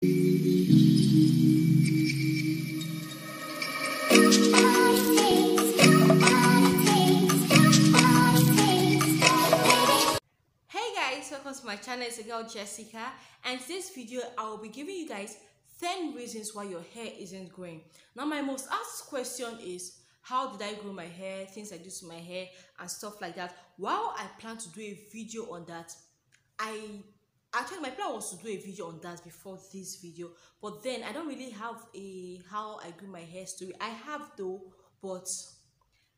Hey guys, welcome to my channel. It's a girl Jessica, and today's video I will be giving you guys 10 reasons why your hair isn't growing. Now my most asked question is, how did I grow my hair, things I do to my hair and stuff like that. While I plan to do a video on that, I actually, my plan was to do a video on that before this video, but then I don't really have a how I grew my hair story. I have though, but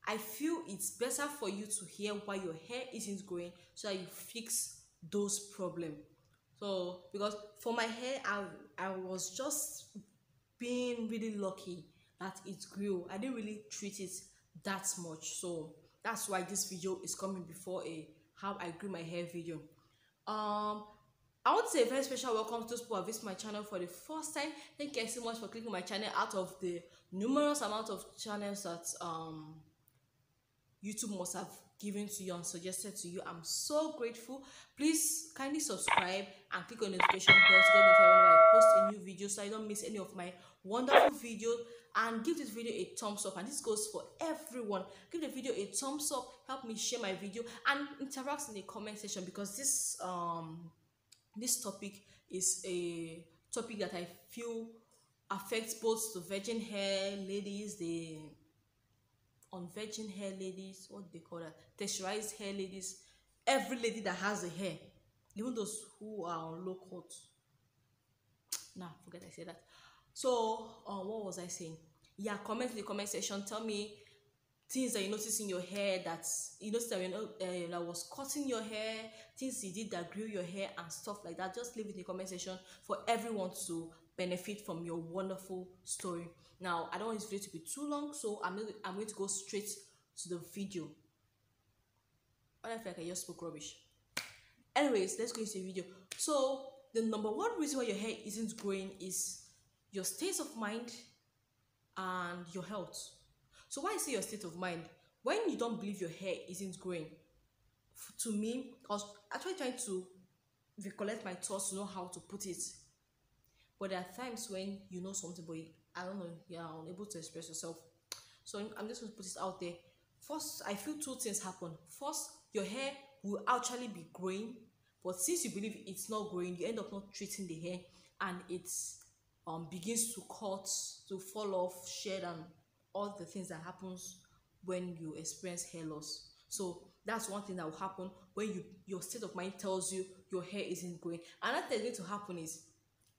I feel it's better for you to hear why your hair isn't growing so that you fix those problems. So because for my hair, I was just being really lucky that it grew. I didn't really treat it that much. So that's why this video is coming before a how I grew my hair video. um I want to say a very special welcome to those who have visited my channel for the first time. Thank you so much for clicking my channel out of the numerous amount of channels that YouTube must have given to you and suggested to you. I'm so grateful. Please kindly subscribe and click on the notification bell to get notified whenever I post a new video so I don't miss any of my wonderful videos. And give this video a thumbs up, and this goes for everyone. Give the video a thumbs up, help me share my video, and interact in the comment section, because this topic is a topic that I feel affects both the virgin hair ladies, the on virgin hair ladies, what do they call that, texturized hair ladies, every lady that has a hair, even those who are on low cut. Nah, forget I said that. So what was I saying? Yeah, comment in the comment section, tell me things that you notice in your hair, that you notice that that was cutting your hair, things you did that grew your hair and stuff like that. Just leave it in the comment section for everyone to benefit from your wonderful story. Now I don't want this video to be too long, so I'm going to go straight to the video. I feel like I just spoke rubbish. Anyways, let's go into the video. So the number one reason why your hair isn't growing is your state of mind and your health. So why I say your state of mind? When you don't believe your hair isn't growing, to me, I was actually trying to recollect my thoughts to know how to put it. But there are times when you know something, but I don't know, you're unable to express yourself. So I'm just going to put it out there. First, I feel two things happen. First, your hair will actually be growing, but since you believe it's not growing, you end up not treating the hair, and it begins to cut, to fall off, shed, and all the things that happens when you experience hair loss. So that's one thing that will happen when your state of mind tells you your hair isn't growing. Another thing that's going to happen is,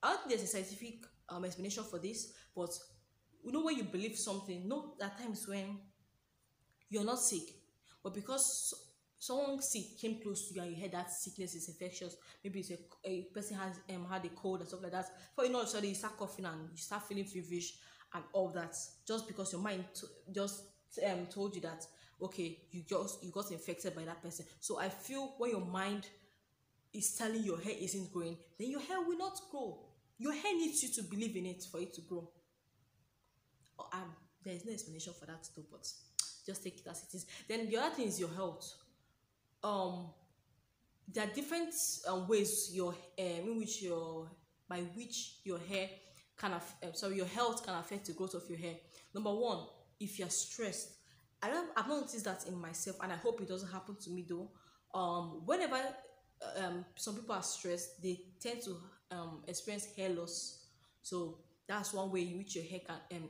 I don't think there's a scientific explanation for this, but you know, when you believe something, no, there are times when you're not sick, but because someone sick came close to you and you heard that sickness is infectious, maybe it's a person has had a cold and stuff like that, for you know, suddenly you start coughing and you start feeling feverish and all that, just because your mind just told you that, okay, you got infected by that person. So I feel when your mind is telling your hair isn't growing, then your hair will not grow. Your hair needs you to believe in it for it to grow. There's no explanation for that though, but just take it as it is. Then the other thing is your health. There are different ways in which by which your hair your health can affect the growth of your hair. Number one, if you're stressed. I've noticed that in myself, and I hope it doesn't happen to me though. Whenever some people are stressed, they tend to experience hair loss. So that's one way in which your hair can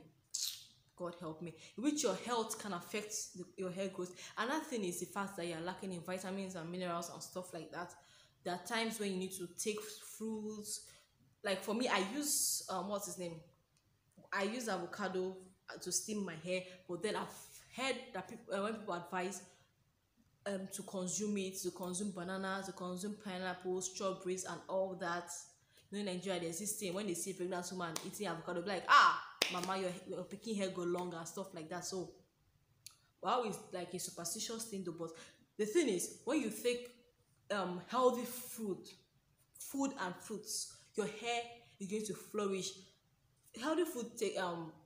God help me, in which your health can affect your hair growth. Another thing is the fact that you're lacking in vitamins and minerals and stuff like that. There are times when you need to take fruits. Like for me, I use what's his name? I use avocado to steam my hair, but then I've heard that when people advise to consume it, to consume bananas, to consume pineapples, strawberries, and all that. You know, in Nigeria, there's this thing when they see a pregnant woman eating avocado, be like, ah, mama, your picking hair go longer and stuff like that. So, wow, it's like a superstitious thing though. But the thing is, when you take healthy food and fruits, your hair is going to flourish. Healthy food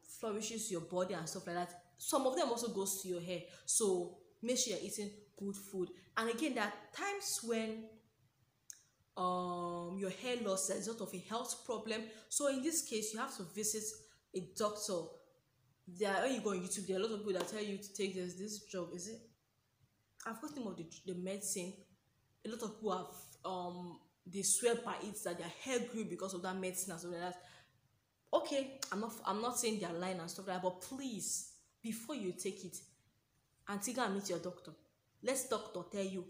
flourishes your body and stuff like that. Some of them also goes to your hair. So make sure you're eating good food. And again, there are times when your hair loss as a result of a health problem. So in this case, you have to visit a doctor. When you go on YouTube, there are a lot of people that tell you to take this drug. Is it? I've got name of the medicine. A lot of people have they swear by it that their hair grew because of that medicine and stuff like that. Okay, I'm not saying they're lying and stuff like that, but please, before you take it, until go and meet your doctor. Let doctor tell you,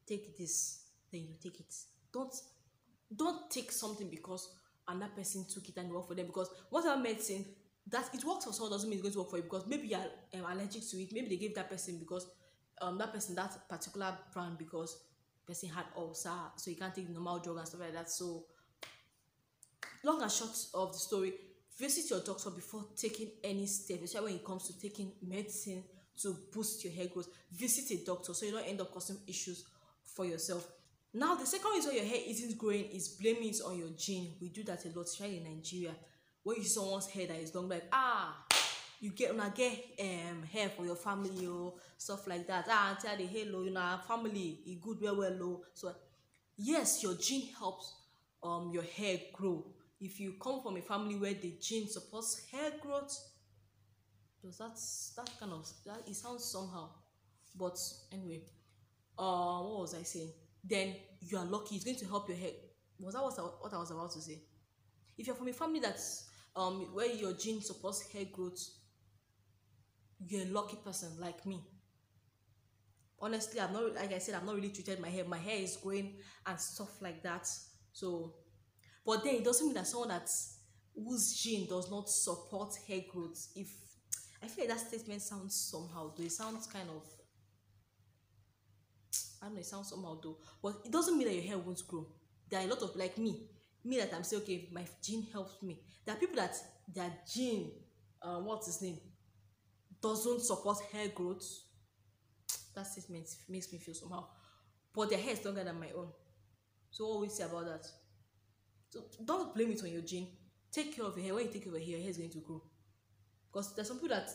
take this, then you take it. Don't take something because another person took it and it worked for them. Because whatever medicine that it works for someone doesn't mean it's going to work for you, because maybe you're allergic to it. Maybe they gave that person because that particular brand because person had ulcer, so you can't take the normal drug and stuff like that. So long and short of the story, visit your doctor before taking any step, especially when it comes to taking medicine to boost your hair growth. Visit a doctor so you don't end up causing issues for yourself. Now, the second reason your hair isn't growing is blaming it on your gene. We do that a lot, especially in Nigeria. When you see someone's hair that is long, like, you get hair for your family or stuff like that. Tell the hair low, family, it good well low. So yes, your gene helps your hair grow. If you come from a family where the gene supports hair growth, does that kind of that it sounds somehow. But anyway, what was I saying? Then you are lucky. It's going to help your hair. Was that what I was about to say? If you're from a family that's where your gene supports hair growth, you're a lucky person like me. Honestly, I've not, like I said, I've not really treated my hair. My hair is growing and stuff like that. So, but then it doesn't mean that someone whose gene does not support hair growth. If I feel like that statement sounds somehow, though it sounds kind of, I don't know, it sounds somehow though, but it doesn't mean that your hair won't grow. There are a lot of like me that I'm saying, okay, my gene helps me. There are people that their gene, what's his name, doesn't support hair growth. That statement makes me feel somehow, but their hair is longer than my own. So what will we say about that? So don't blame it on your gene. Take care of your hair. When you take care of your hair is going to grow. Because there's some people that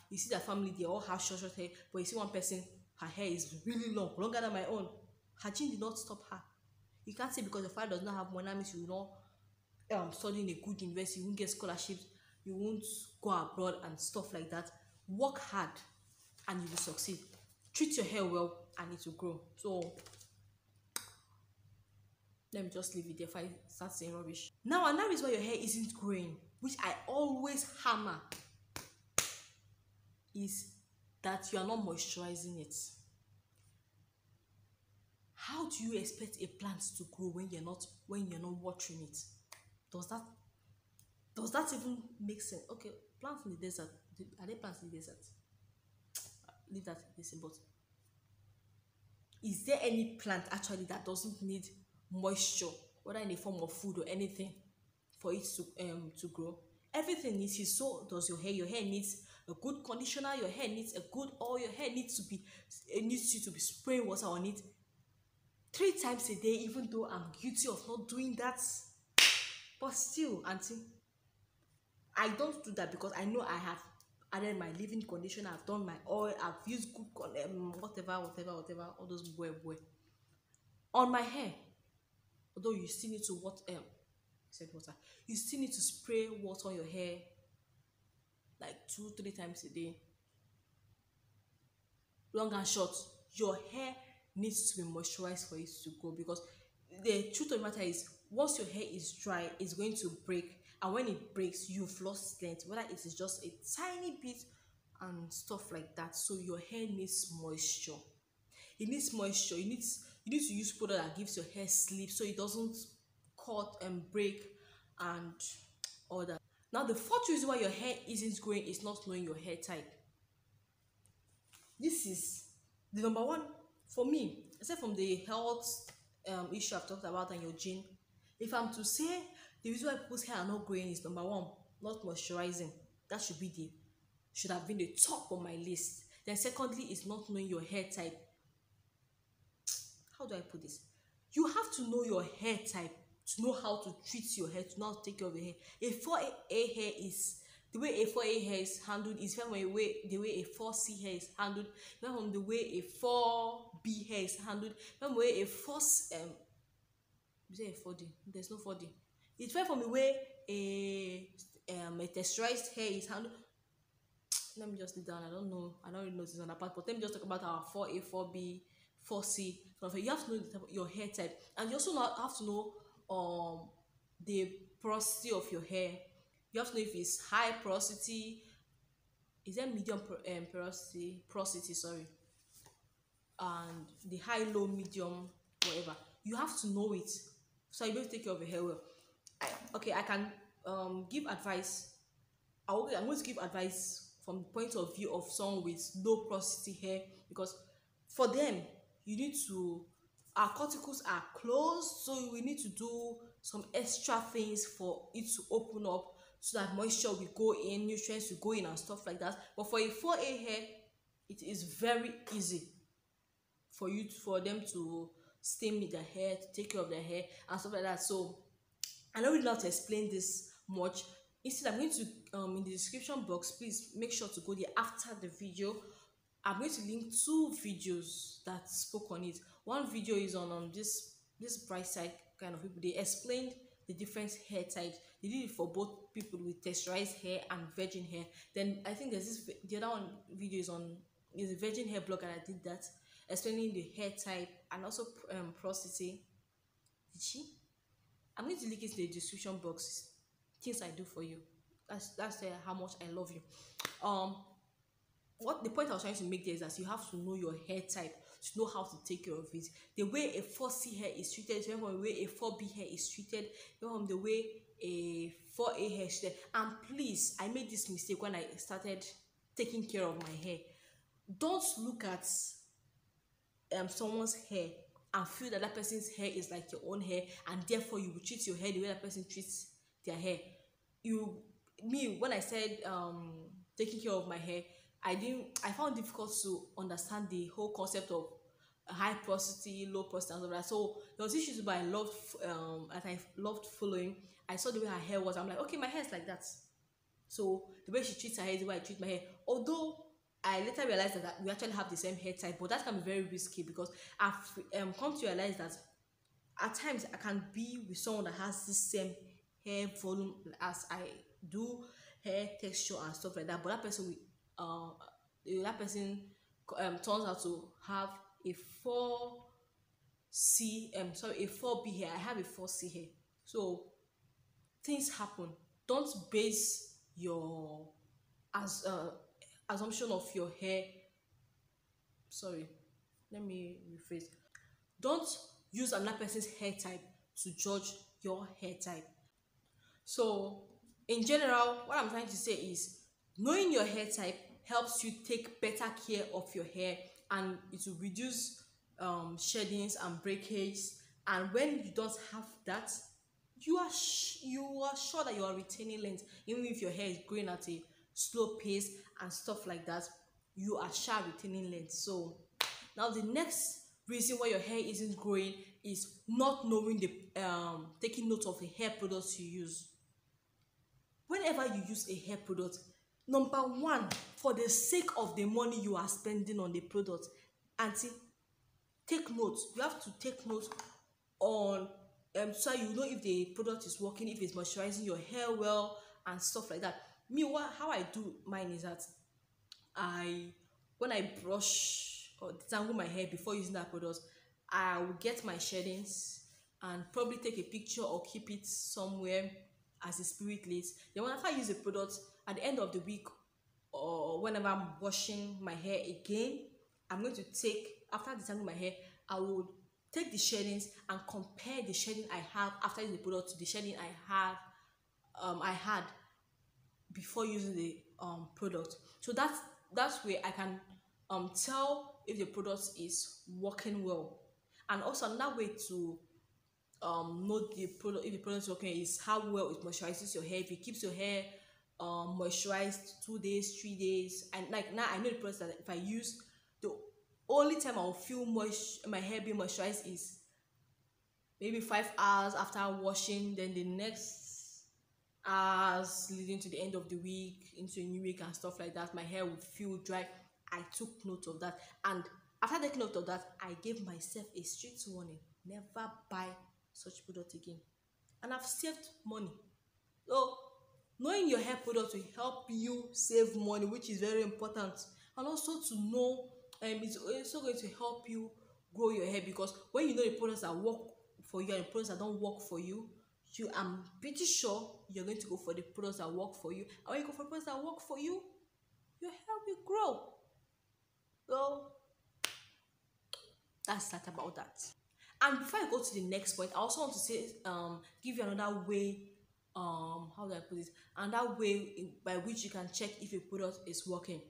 you see their family, they all have short hair, but you see one person, her hair is really long, longer than my own. Her gene did not stop her. You can't say because your father does not have money, that means you will not study in a good university, you won't get scholarships, you won't go abroad and stuff like that. Work hard and you will succeed. Treat your hair well and it will grow. So let me just leave it there if I start saying rubbish. Now, another reason why your hair isn't growing, which I always hammer, is that you are not moisturizing it. How do you expect a plant to grow when you're not watering it? Does that even make sense? Okay, plants in the desert, are there plants in the desert? Leave that listen, but is there any plant actually that doesn't need moisture, whether in the form of food or anything, for it to grow? Everything needs it. So does your hair. Your hair needs a good conditioner, your hair needs a good oil, your hair needs you to be spraying water on it 3 times a day, even though I'm guilty of not doing that. But still, auntie, I don't do that because I know I have added my leave-in conditioner, I've done my oil, I've used good whatever, all those boy on my hair. Although you still need to water, you still need to spray water on your hair like 2-3 times a day. Long and short, your hair needs to be moisturized for it to grow, because the truth of the matter is, once your hair is dry, it's going to break, and when it breaks, you've lost length, whether it is just a tiny bit and stuff like that. So your hair needs moisture. It needs moisture. You need to use product that gives your hair sleep so it doesn't cut and break and all that. Now, the fourth reason why your hair isn't growing is not knowing your hair type. This is the number one for me, except from the health issue I've talked about and your gene. If I'm to say the reason why people's hair are not growing is number one, not moisturizing. That should have been the top of my list. Then secondly is not knowing your hair type. How do I put this? You have to know your hair type to know how to treat your hair, to know how to take care of your hair. A 4A hair is the way a 4A hair is handled is from the way a 4C hair is handled, from the way a 4B hair is handled, from the way a 4 You say a 4D. There's no 4D. It's fine for me where a texturized hair is handled. Let me just leave down. I don't know. I don't really know this on that part, but let me just talk about our 4A, 4B, 4C. So you have to know your hair type, and you also have to know the porosity of your hair. You have to know if it's high porosity, is there medium porosity, sorry, and the high, low, medium, whatever. You have to know it so you don't take care of your hair well. I can give advice. I'm going to give advice from the point of view of someone with low porosity hair, because for them you need to, our cuticles are closed, so we need to do some extra things for it to open up so that moisture will go in, nutrients will go in and stuff like that. But for a 4A hair, it is very easy for them to stem their hair, to take care of their hair and stuff like that. So I don't really know how to explain this much. Instead, I'm going to in the description box, please make sure to go there after the video. I'm going to link two videos that spoke on it. One video is on this bright side kind of people. They explained the different hair types. They did it for both people with texturized hair and virgin hair. Then I think there's this, the other one video is a virgin hair blog, and I did that, explaining the hair type and also porosity. Did she? I'm going to link it in the description box. Things I do for you. That's how much I love you. What the point I was trying to make there is that you have to know your hair type to know how to take care of it. The way a 4C hair is treated, from the way a 4B hair is treated, from the way a 4A hair is treated. And please, I made this mistake when I started taking care of my hair. Don't look at someone's hair and feel that that person's hair is like your own hair, and therefore you will treat your hair the way that person treats their hair. When I said taking care of my hair, I found it difficult to understand the whole concept of high porosity, low porosity, and all that. So there was issues but I loved following. I saw the way her hair was. I'm like, okay, my hair is like that. So the way she treats her hair is the way I treat my hair. Although I later realized that we actually have the same hair type, but that can be very risky because I've come to realize that at times I can be with someone that has the same hair volume as I do, hair texture and stuff like that, but that person turns out to have a 4B hair. I have a 4C hair. So things happen. Don't base your assumption of your hair. Sorry, let me rephrase. Don't use another person's hair type to judge your hair type. So in general, what I'm trying to say is knowing your hair type helps you take better care of your hair, and it will reduce sheddings and breakage. And when you don't have that, you are sure that you are retaining length. Even if your hair is growing at a slow pace and stuff like that, you are sure retaining length. So now the next reason why your hair isn't growing is not knowing the taking note of the hair products you use. Whenever you use a hair product, number one, for the sake of the money you are spending on the product, auntie, take note. You have to take note on so you know if the product is working, if it's moisturizing your hair well and stuff like that. How I do mine is that when I brush or detangle my hair before using that product, I will get my sheddings and probably take a picture or keep it somewhere as the spirit leads. Then after I use the product at the end of the week or whenever I'm washing my hair again, I'm going to take, after detangling my hair, I would take the sheddings and compare the shedding I have after using the product to the shedding I had before using the product. So that's where I can tell if the product is working well. And also another way to know the product, if the product is working, is how well it moisturizes your hair. If it keeps your hair moisturized 2 days, 3 days, and like now I know the product that if I use, the only time I'll feel my hair being moisturized is maybe 5 hours after washing. Then the next hours leading to the end of the week into a new week and stuff like that, my hair would feel dry. I took note of that, and after taking note of that, I gave myself a strict warning: never buy such product again, and I've saved money. So knowing your hair product will help you save money, which is very important, and also to know it's also going to help you grow your hair, because when you know the products that work for you and the products that don't work for you, I'm pretty sure you're going to go for the products that work for you. And when you go for products that work for you, your hair will grow. So that's that about that. And before I go to the next point, I also want to say, give you another way, how do I put it? Another way by which you can check if a product is working.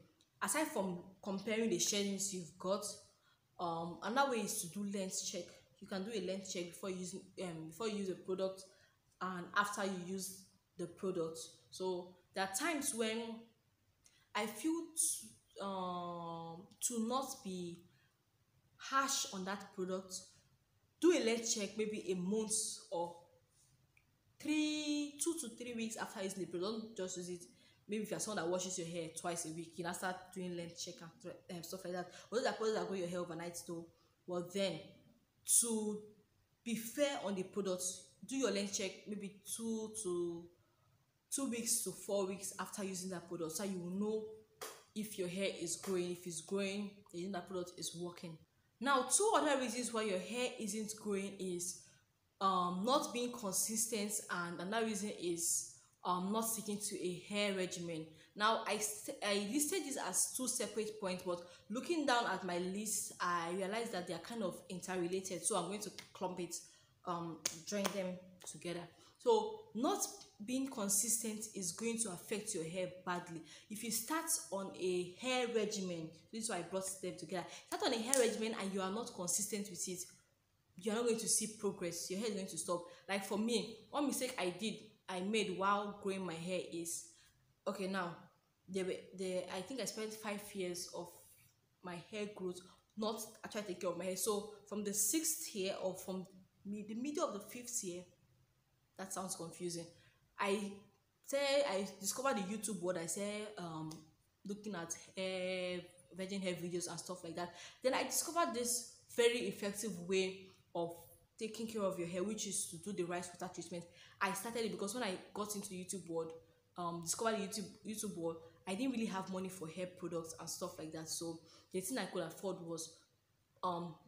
Aside from comparing the shadings you've got, another way is to do length check. You can do a length check before you use a product and after you use the product. So there are times when I feel to not be harsh on that product. Do a length check maybe a month or 2 to 3 weeks after using the product. Don't just use it. Maybe if you're someone that washes your hair twice a week, you can start doing length check and stuff like that. Although that products that grow your hair overnight though, well then, to be fair on the products, do your length check maybe 2 weeks to 4 weeks after using that product, so you will know if your hair is growing. If it's growing, then that product is working. Now, two other reasons why your hair isn't growing is not being consistent, and another reason is not sticking to a hair regimen. Now, I listed this as two separate points, but looking down at my list, I realized that they are kind of interrelated, so I'm going to clump it, join them together. So not being consistent is going to affect your hair badly. If you start on a hair regimen, this is why I brought them together. Start on a hair regimen and you are not consistent with it, you're not going to see progress. Your hair is going to stop. Like for me, one mistake I made while growing my hair is, okay, now I think I spent 5 years of my hair growth not actually taking care of my hair. So from the 6th year or from the middle of the 5th year, that sounds confusing, I discovered the YouTube world. I said looking at virgin hair videos and stuff like that. Then I discovered this very effective way of taking care of your hair, which is to do the rice water treatment. I started it because when I got into the YouTube world, discovered the YouTube world, I didn't really have money for hair products and stuff like that. So the thing I could afford was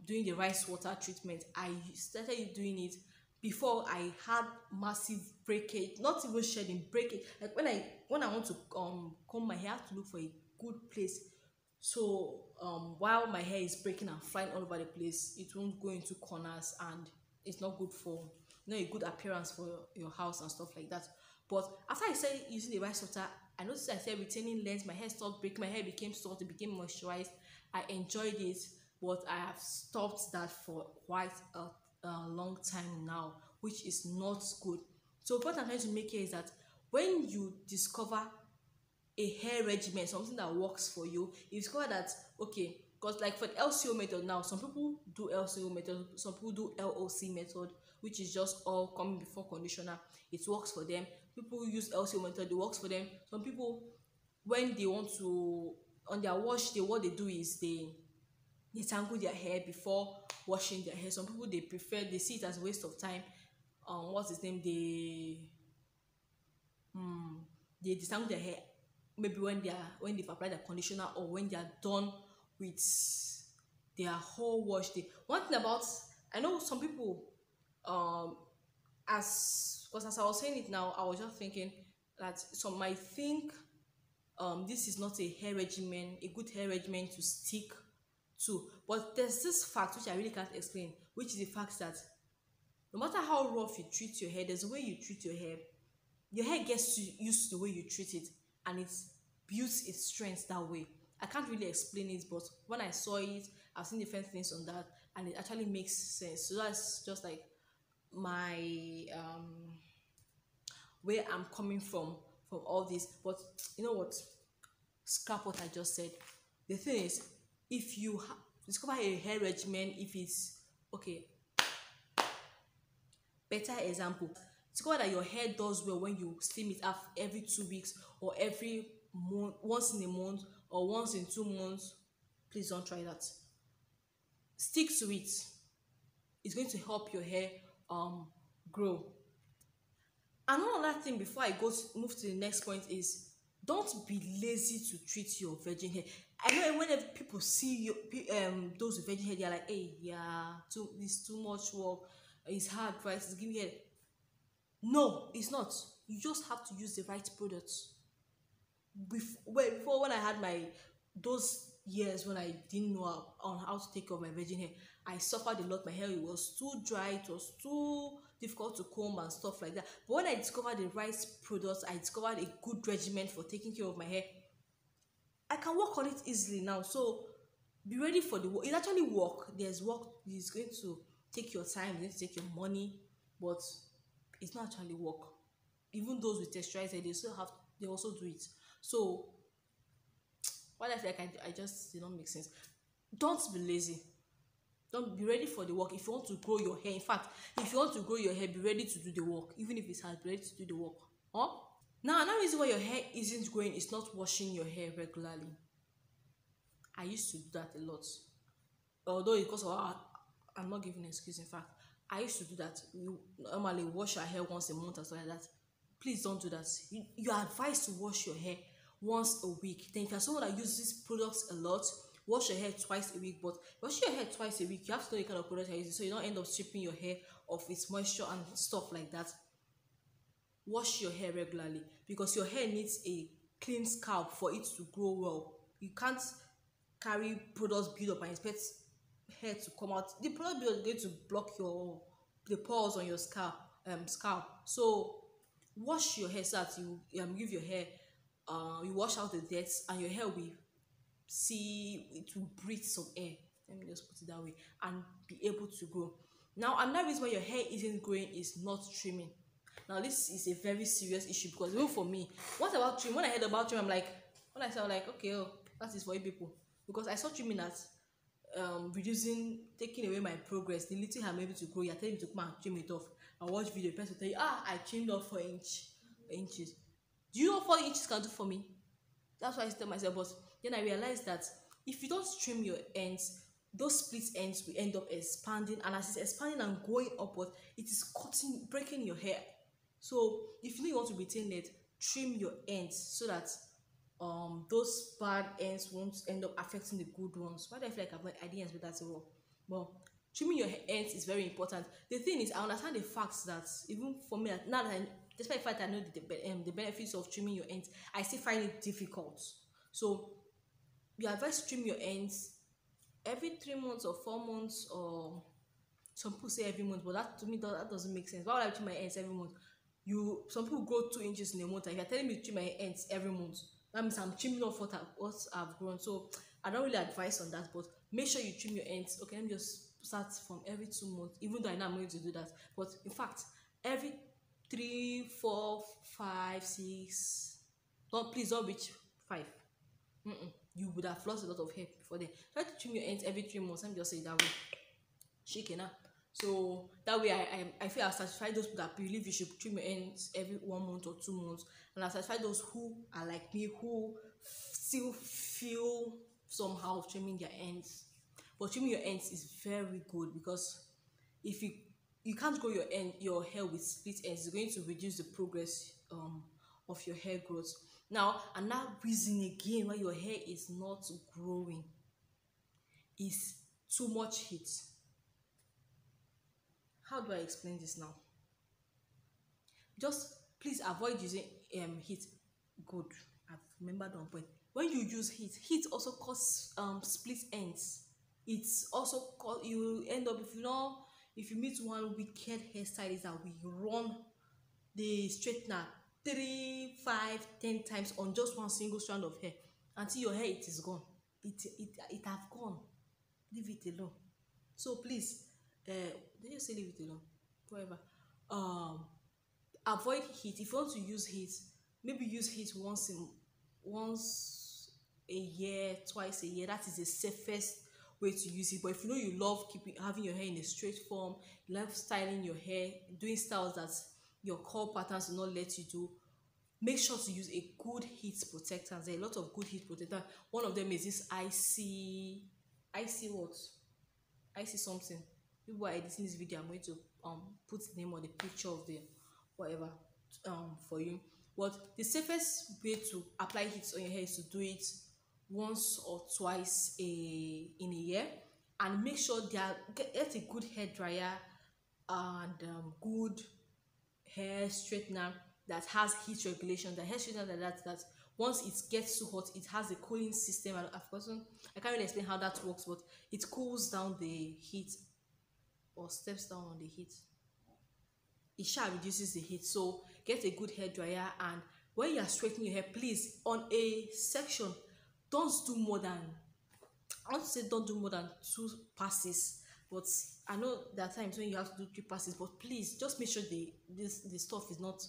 doing the rice water treatment. I started doing it before I had massive breakage, not even shedding, breakage. Like when I want to comb my hair, I have to look for a good place. So while my hair is breaking and flying all over the place, it won't go into corners, and it's not good for, a good appearance for your house and stuff like that. But after I started using the rice water, I noticed I started retaining length. My hair stopped breaking. My hair became soft. It became moisturized. I enjoyed it, but I have stopped that for quite a long time now, which is not good. So what I'm trying to make here is that when you discover a hair regimen, something that works for you, you discover that, okay, because like for the LCO method now, some people do LCO method, some people do LOC method, which is just all coming before conditioner. It works for them. People use LCO method, it works for them. Some people, when they want to, on their wash day, what they do is they tangle their hair before washing their hair. Some people, they see it as a waste of time. What's his name? They detangle their hair maybe when they've applied their conditioner, or when they are done with their whole wash day. One thing about, I know some people, as I was saying it now, I was just thinking that some might think this is not a good hair regimen to stick to. But there's this fact which I really can't explain, which is the fact that no matter how rough you treat your hair, there's a way you treat your hair. Your hair gets used to the way you treat it, and it builds its strength that way. I can't really explain it, but when I saw it, I've seen different things on that, and it actually makes sense. So that's just like my where I'm coming from all this. But you know what? Scrap what I just said. The thing is, if you discover a hair regimen, if it's okay, better example, discover that your hair does well when you steam it up every 2 weeks, or every month, once in a month, or once in 2 months. Please don't try that. Stick to it. It's going to help your hair um grow. And another thing before I go to move to the next point is, don't be lazy to treat your virgin hair. I know whenever people see you, those with virgin hair, they're like, hey, yeah, it's too much work, it's hard, right? It's giving hair. No, it's not. You just have to use the right products. Before when I had my those years when I didn't know on how to take care of my virgin hair, I suffered a lot. My hair, it was too dry, it was too difficult to comb and stuff like that. But when I discovered the right products, I discovered a good regimen for taking care of my hair. I can work on it easily now. So be ready for the work. It actually work. There's work. It's going to take your time. It's going to take your money, but it's not actually work. Even those with texturizer, they still have. They also do it. So what I feel like I just did not make sense. Don't be lazy. Don't be ready for the work. If you want to grow your hair, in fact, if you want to grow your hair, be ready to do the work. Even if it's hard, be ready to do the work. Huh? Now, another reason why your hair isn't growing is not washing your hair regularly. I used to do that a lot. Although because of I'm not giving an excuse. In fact, I used to do that. You normally wash your hair once a month or something like that. Please don't do that. You are advised to wash your hair once a week. Then if you're someone that uses products a lot, wash your hair twice a week. But wash your hair twice a week, you have to know the kind of product you're using so you don't end up stripping your hair of its moisture and stuff like that. Wash your hair regularly because your hair needs a clean scalp for it to grow well. You can't carry products build up and expect hair to come out. The product build is going to block the pores on your scalp. So wash your hair so that you give your hair you wash out the dirt and your hair will see it will breathe some air. Let me just put it that way and be able to grow. Now another reason why your hair isn't growing is not trimming. Now this is a very serious issue because even for me, what about trim? When I heard about trim, I'm like, okay, oh, that is for you people. Because I saw trimming as taking away my progress. The little I'm able to grow, you're telling me to come and trim it off. I watch video, the person will tell you, I trimmed off 4 inches. Do you know what 4 inches can do for me? That's why I tell myself. But then I realized that if you don't trim your ends, those split ends will end up expanding, and as it's expanding and going upward, it is breaking your hair. So if you know you want to retain it, trim your ends so that those bad ends won't end up affecting the good ones. Why do I feel like I didn't expect that as well? Well, trimming your ends is very important. The thing is, I understand the facts that even for me, now that despite the fact that I know the benefits of trimming your ends, I still find it difficult. So you advise to trim your ends every 3 months or 4 months, or some people say every month, but that to me that doesn't make sense. Why would I trim my ends every month? Some people grow 2 inches in a month, and if you're telling me to trim my ends every month, that means I'm trimming off what I've grown. So I don't really advise on that, but make sure you trim your ends. Okay, let me just start from every 2 months, even though I know I'm going to do that. But in fact, every 3, 4, 5, 6. Please don't reach 5. You would have lost a lot of hair before then. Try to trim your ends every 3 months. Let me just say it that way. Shaking up. So that way I feel I'll satisfy those people that believe you should trim your ends every 1 month or 2 months, and I'll satisfy those who are like me, who still feel somehow trimming their ends. But trimming your ends is very good because if you can't grow your hair with split ends, it's going to reduce the progress of your hair growth. Now another reason again why your hair is not growing is too much heat. How do I explain this now? Just please avoid using heat. Good, I've remembered one point. When you use heat also causes split ends. It's also you end up, if you meet one wicked hairstylist that will run the straightener 3, 5, 10 times on just one single strand of hair until your hair it is gone. It have gone. Leave it alone. So please, did you say leave it alone? Whatever. Avoid heat. If you want to use heat, maybe use heat once a year, twice a year. That is the safest way to use it. But if you know you love having your hair in a straight form, you love styling your hair, doing styles that your curl patterns will not let you do, make sure to use a good heat protector. There are a lot of good heat protector. One of them is this icy what? Icy something. people are editing this video, I'm going to put the name or the picture of the whatever for you. But the safest way to apply heat on your hair is to do it once or twice in a year, and make sure get a good hair dryer and good hair straightener that has heat regulation. The hair straightener that once it gets too hot, it has a cooling system. And I've forgotten, I can't really explain how that works, but it cools down the heat or steps down on the heat. It shall reduces the heat. So get a good hair dryer, and when you are straightening your hair, please, on a section, don't do more than, I want to say don't do more than 2 passes, but I know there are times when you have to do 3 passes, but please just make sure the stuff is not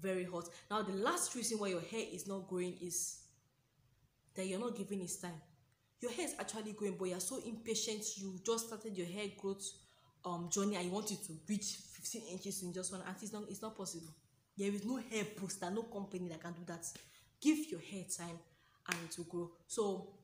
very hot. Now the last reason why your hair is not growing is that you're not giving it time. Your hair is actually growing, but you're so impatient. You just started your hair growth journey, and you want it to reach 15 inches in just one, and it's not possible. There is no hair booster, no company that can do that. Give your hair time and it will grow. So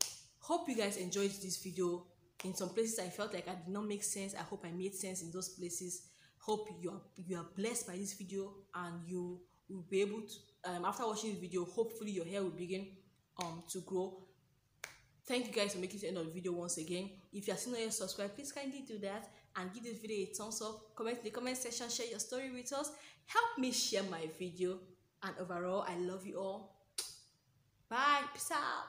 hope you guys enjoyed this video. In some places I felt like I did not make sense. I hope I made sense in those places. Hope you are blessed by this video, and you will be able to after watching this video, hopefully your hair will begin to grow. Thank you guys for making it to the end of the video once again. If you are still not yet subscribed, please kindly do that and give this video a thumbs up. Comment in the comment section, share your story with us. Help me share my video. And overall, I love you all. Bye. Peace out.